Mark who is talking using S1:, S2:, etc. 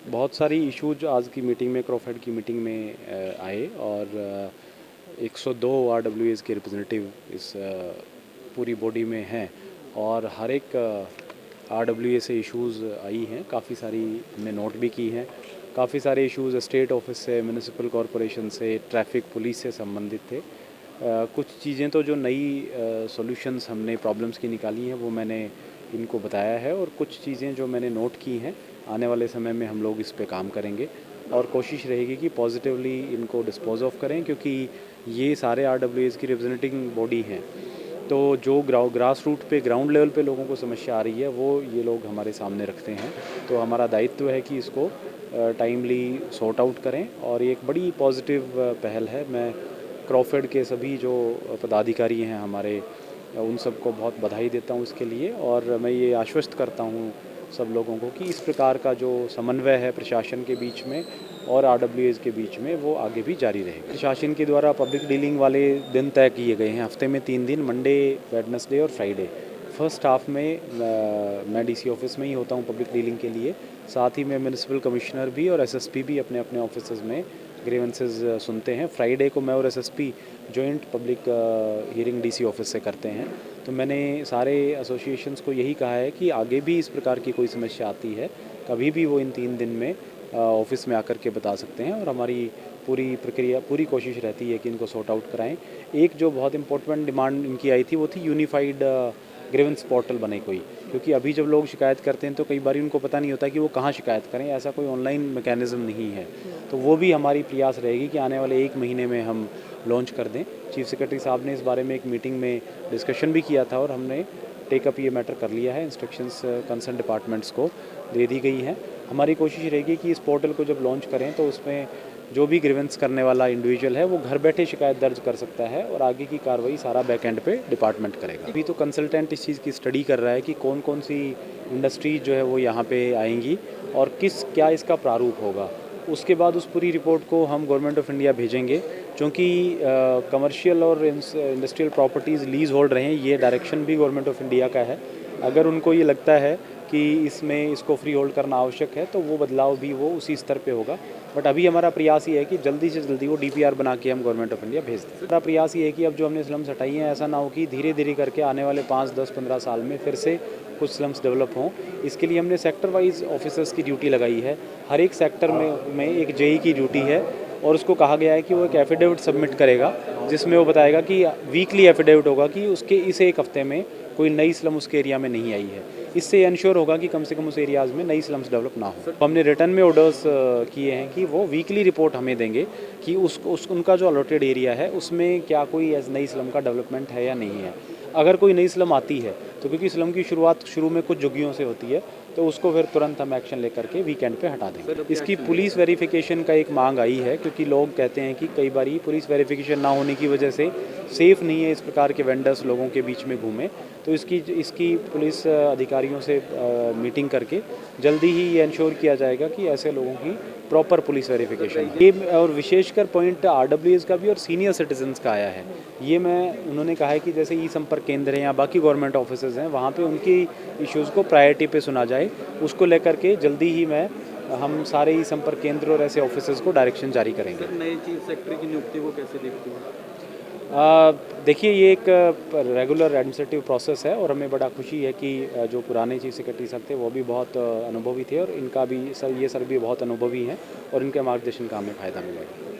S1: बहुत सारी इश्यूज आज की मीटिंग में, क्रॉफेड की मीटिंग में आए और 102 आरडब्ल्यूएस के रिप्रेजेंटेटिव इस पूरी बॉडी में हैं और हर एक आरडब्ल्यूए से इश्यूज़ आई हैं, काफ़ी सारी हमने नोट भी की हैं। काफ़ी सारे इश्यूज़ स्टेट ऑफिस से, म्यूनिसिपल कॉरपोरेशन से, ट्रैफिक पुलिस से संबंधित थे। कुछ चीज़ें तो जो नई सॉल्यूशंस हमने प्रॉब्लम्स की निकाली हैं वो मैंने इनको बताया है और कुछ चीज़ें जो मैंने नोट की हैं आने वाले समय में हम लोग इस पे काम करेंगे और कोशिश रहेगी कि पॉजिटिवली इनको डिस्पोज ऑफ करें, क्योंकि ये सारे आरडब्ल्यूएस की रिप्रेजेंटिंग बॉडी हैं। तो जो ग्रास रूट पे, ग्राउंड लेवल पे लोगों को समस्या आ रही है वो ये लोग हमारे सामने रखते हैं। तो हमारा दायित्व है कि इसको टाइमली सॉर्ट आउट करें और ये एक बड़ी पॉजिटिव पहल है। मैं क्रॉफेड के सभी जो पदाधिकारी हैं हमारे, उन सबको बहुत बधाई देता हूँ इसके लिए और मैं ये आश्वस्त करता हूँ सब लोगों को कि इस प्रकार का जो समन्वय है प्रशासन के बीच में और आरडब्ल्यूएस के बीच में वो आगे भी जारी रहेगा। प्रशासन के द्वारा पब्लिक डीलिंग वाले दिन तय किए गए हैं, हफ्ते में 3 दिन, मंडे, वेडनेसडे और फ्राइडे। फर्स्ट हाफ में मैं डीसी ऑफिस में ही होता हूँ पब्लिक डीलिंग के लिए, साथ ही मैं म्यूनिसिपल कमिश्नर भी और एसएसपी भी अपने अपने ऑफिस में ग्रीवेंसेस सुनते हैं। फ्राइडे को मैं और SSP joint public hearing DC office से करते हैं। तो मैंने सारे एसोसिएशंस को यही कहा है कि आगे भी इस प्रकार की कोई समस्या आती है, कभी भी वो इन 3 दिन में ऑफिस में आकर के बता सकते हैं और हमारी पूरी प्रक्रिया, पूरी कोशिश रहती है कि इनको सॉर्ट आउट कराएं। एक जो बहुत इंपॉर्टेंट डिमांड इनकी आई थी वो थी यूनिफाइड ग्रीवेंस पोर्टल बने कोई, क्योंकि अभी जब लोग शिकायत करते हैं तो कई बार उनको पता नहीं होता कि वो कहाँ शिकायत करें, ऐसा कोई ऑनलाइन मैकेनिज़्म नहीं है। तो वो भी हमारी प्रयास रहेगी कि आने वाले 1 महीने में हम लॉन्च कर दें। चीफ सेक्रेटरी साहब ने इस बारे में एक मीटिंग में डिस्कशन भी किया था और हमने टेकअप ये मैटर कर लिया है, इंस्ट्रक्शंस कंसर्न डिपार्टमेंट्स को दे दी गई हैं। हमारी कोशिश रहेगी कि इस पोर्टल को जब लॉन्च करें तो उसमें जो भी ग्रीवेंस करने वाला इंडिविजुअल है वो घर बैठे शिकायत दर्ज कर सकता है और आगे की कार्रवाई सारा बैक एंड पे डिपार्टमेंट करेगा। अभी तो कंसल्टेंट इस चीज़ की स्टडी कर रहा है कि कौन कौन सी इंडस्ट्रीज जो है वो यहाँ पे आएंगी और क्या इसका प्रारूप होगा। उसके बाद उस पूरी रिपोर्ट को हम गवर्नमेंट ऑफ इंडिया भेजेंगे, क्योंकि कमर्शियल और इंडस्ट्रियल प्रॉपर्टीज़ लीज होल्ड रहे हैं, ये डायरेक्शन भी गवर्नमेंट ऑफ इंडिया का है। अगर उनको ये लगता है कि इसमें इसको फ्री होल्ड करना आवश्यक है तो वो बदलाव भी वो उसी स्तर पे होगा। बट अभी हमारा प्रयास ये है कि जल्दी से जल्दी वो डीपीआर बना के हम गवर्नमेंट ऑफ इंडिया भेज दें। हमारा प्रयास ये है कि अब जो हमने स्लम्स हटाई हैं, ऐसा ना हो कि धीरे धीरे करके आने वाले 5, 10, 15 साल में फिर से कुछ स्लम्स डेवलप हों। इसके लिए हमने सेक्टर वाइज ऑफिसर्स की ड्यूटी लगाई है। हर एक सेक्टर में एक जेई की ड्यूटी है और उसको कहा गया है कि वो एक एफिडेविट सबमिट करेगा जिसमें वो बताएगा कि वीकली एफिडेविट होगा कि उसके इस एक हफ्ते में कोई नई स्लम उसके एरिया में नहीं आई है। इससे इंश्योर होगा कि कम से कम उस एरियाज़ में नई स्लम्स डेवलप ना हो। हमने रिटर्न में ऑर्डर्स किए हैं कि वो वीकली रिपोर्ट हमें देंगे कि उनका जो अलॉटेड एरिया है उसमें क्या कोई नई स्लम का डेवलपमेंट है या नहीं है। अगर कोई नई स्लम आती है तो क्योंकि स्लम की शुरुआत शुरू में कुछ झुग्गियों से होती है तो उसको फिर तुरंत हम एक्शन लेकर के वीकेंड पे हटा देंगे। इसकी पुलिस वेरिफिकेशन का एक मांग आई है, क्योंकि लोग कहते हैं कि कई बार पुलिस वेरिफिकेशन ना होने की वजह से सेफ़ नहीं है इस प्रकार के वेंडर्स लोगों के बीच में घूमें। तो इसकी पुलिस अधिकारियों से मीटिंग करके जल्दी ही ये इंश्योर किया जाएगा कि ऐसे लोगों की प्रॉपर पुलिस वेरिफिकेशन ये। और विशेषकर पॉइंट आरडब्ल्यूएस का भी और सीनियर सिटीजन्स का आया है। ये उन्होंने कहा है कि जैसे ई संपर्क केंद्र हैं या बाकी गवर्नमेंट ऑफिसेज हैं, वहाँ पे उनकी इश्यूज़ को प्रायोरिटी पे सुना जाए। उसको लेकर के जल्दी ही हम सारे ई संपर्क केंद्र और ऐसे ऑफिसेज को डायरेक्शन जारी करेंगे।
S2: नए चीफ सेक्रेटरी की नियुक्ति को कैसे देखते हो?
S1: देखिए, ये एक रेगुलर एडमिनिस्ट्रेटिव प्रोसेस है और हमें बड़ा खुशी है कि जो पुराने चीफ सेक्रेटरी साहब थे वो भी बहुत अनुभवी थे और इनका भी ये सर भी बहुत अनुभवी हैं और इनके मार्गदर्शन का हमें फ़ायदा मिलेगा।